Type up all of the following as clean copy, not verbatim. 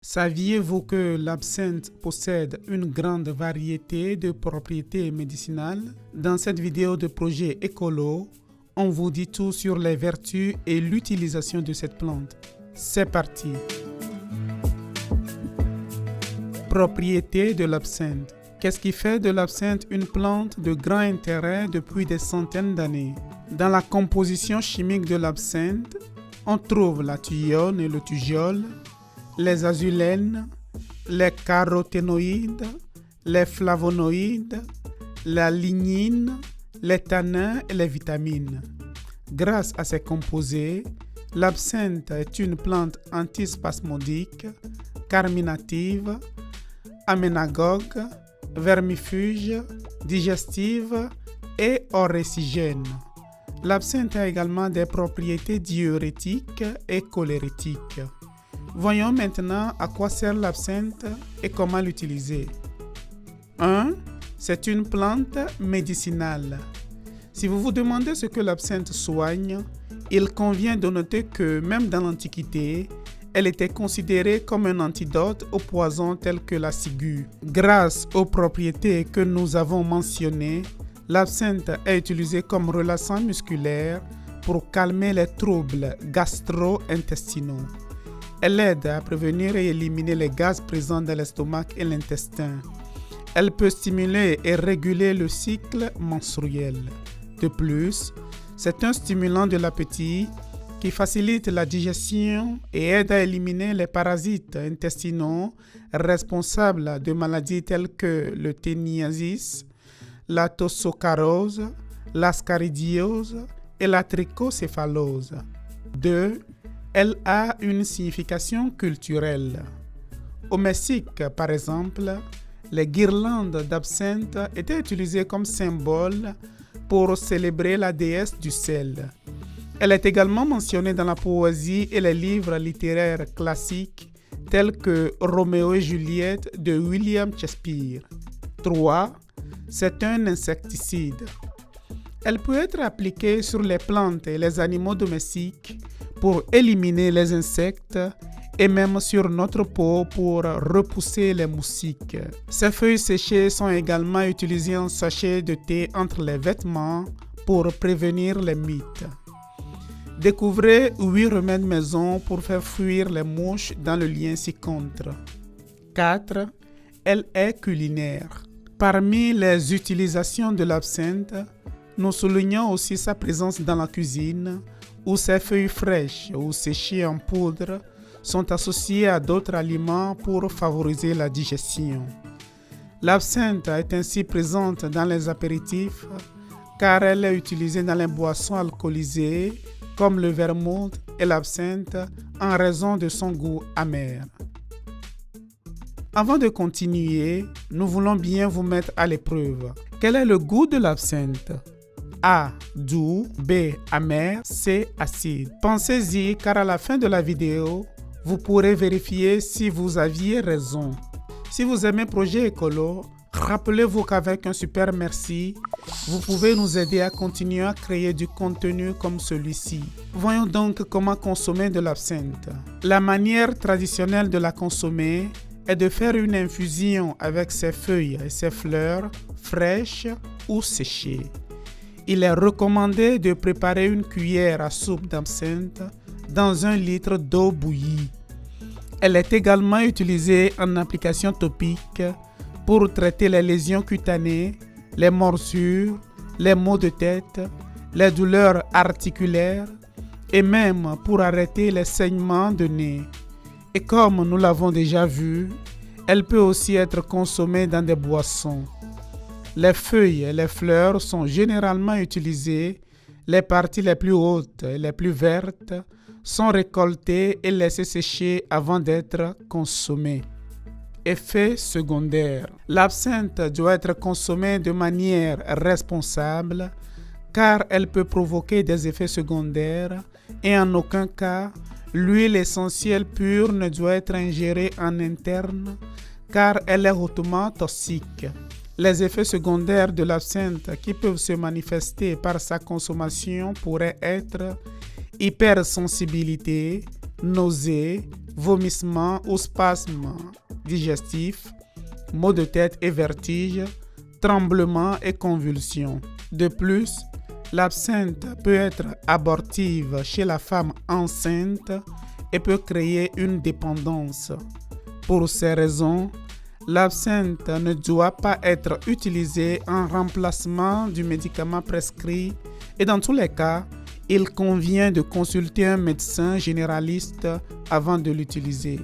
Saviez-vous que l'absinthe possède une grande variété de propriétés médicinales? Dans cette vidéo de projet écolo, on vous dit tout sur les vertus et l'utilisation de cette plante. C'est parti! Propriétés de l'absinthe. Qu'est-ce qui fait de l'absinthe une plante de grand intérêt depuis des centaines d'années? Dans la composition chimique de l'absinthe, on trouve la thuyone et le thujol, les azulènes, les caroténoïdes, les flavonoïdes, la lignine, les tanins et les vitamines. Grâce à ces composés, l'absinthe est une plante antispasmodique, carminative, aménagogue, vermifuge, digestive et orexigène. L'absinthe a également des propriétés diurétiques et cholérétiques. Voyons maintenant à quoi sert l'absinthe et comment l'utiliser. 1. C'est une plante médicinale. Si vous vous demandez ce que l'absinthe soigne, il convient de noter que même dans l'Antiquité, elle était considérée comme un antidote aux poisons tels que la ciguë. Grâce aux propriétés que nous avons mentionnées, l'absinthe est utilisée comme relaxant musculaire pour calmer les troubles gastro-intestinaux. Elle aide à prévenir et éliminer les gaz présents dans l'estomac et l'intestin. Elle peut stimuler et réguler le cycle menstruel. De plus, c'est un stimulant de l'appétit qui facilite la digestion et aide à éliminer les parasites intestinaux responsables de maladies telles que le téniasis, la toxocarose, l'ascaridiose et la trichocéphalose. 2. Elle a une signification culturelle. Au Mexique, par exemple, les guirlandes d'absinthe étaient utilisées comme symbole pour célébrer la déesse du sel. Elle est également mentionnée dans la poésie et les livres littéraires classiques tels que Roméo et Juliette de William Shakespeare. 3. C'est un insecticide. Elle peut être appliquée sur les plantes et les animaux domestiques pour éliminer les insectes et même sur notre peau pour repousser les moustiques. Ces feuilles séchées sont également utilisées en sachet de thé entre les vêtements pour prévenir les mites. Découvrez 8 remèdes maison pour faire fuir les mouches dans le lien ci-contre. 4. Elle est culinaire. Parmi les utilisations de l'absinthe, nous soulignons aussi sa présence dans la cuisine, où ses feuilles fraîches ou séchées en poudre sont associées à d'autres aliments pour favoriser la digestion. L'absinthe est ainsi présente dans les apéritifs car elle est utilisée dans les boissons alcoolisées comme le vermouth et l'absinthe en raison de son goût amer. Avant de continuer, nous voulons bien vous mettre à l'épreuve. Quel est le goût de l'absinthe? A. Doux. B. Amer. C. Acide. Pensez-y car à la fin de la vidéo, vous pourrez vérifier si vous aviez raison. Si vous aimez Projet Écolo, rappelez-vous qu'avec un super merci, vous pouvez nous aider à continuer à créer du contenu comme celui-ci. Voyons donc comment consommer de l'absinthe. La manière traditionnelle de la consommer est de faire une infusion avec ses feuilles et ses fleurs fraîches ou séchées. Il est recommandé de préparer une cuillère à soupe d'absinthe dans 1 litre d'eau bouillie. Elle est également utilisée en application topique pour traiter les lésions cutanées, les morsures, les maux de tête, les douleurs articulaires et même pour arrêter les saignements de nez. Et comme nous l'avons déjà vu, elle peut aussi être consommée dans des boissons. Les feuilles et les fleurs sont généralement utilisées. Les parties les plus hautes et les plus vertes sont récoltées et laissées sécher avant d'être consommées. Effets secondaires. L'absinthe doit être consommée de manière responsable car elle peut provoquer des effets secondaires et en aucun cas, l'huile essentielle pure ne doit être ingérée en interne car elle est hautement toxique. Les effets secondaires de l'absinthe qui peuvent se manifester par sa consommation pourraient être hypersensibilité, nausées, vomissements ou spasmes digestifs, maux de tête et vertiges, tremblements et convulsions. De plus, l'absinthe peut être abortive chez la femme enceinte et peut créer une dépendance. Pour ces raisons, l'absinthe ne doit pas être utilisée en remplacement du médicament prescrit et dans tous les cas, il convient de consulter un médecin généraliste avant de l'utiliser.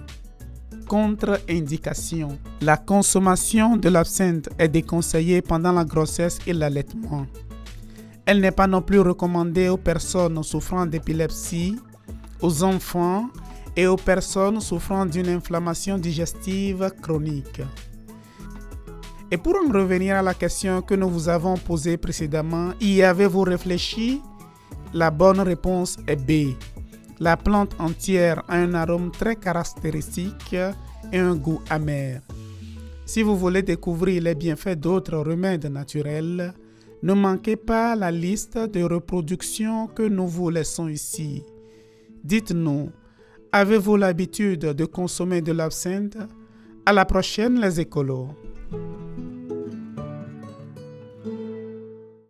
Contre-indication. La consommation de l'absinthe est déconseillée pendant la grossesse et l'allaitement. Elle n'est pas non plus recommandée aux personnes souffrant d'épilepsie, aux enfants et aux personnes souffrant d'une inflammation digestive chronique. Et pour en revenir à la question que nous vous avons posée précédemment, y avez-vous réfléchi? La bonne réponse est B. La plante entière a un arôme très caractéristique et un goût amer. Si vous voulez découvrir les bienfaits d'autres remèdes naturels, ne manquez pas la liste de reproduction que nous vous laissons ici. Dites-nous, avez-vous l'habitude de consommer de l'absinthe? À la prochaine les écolos!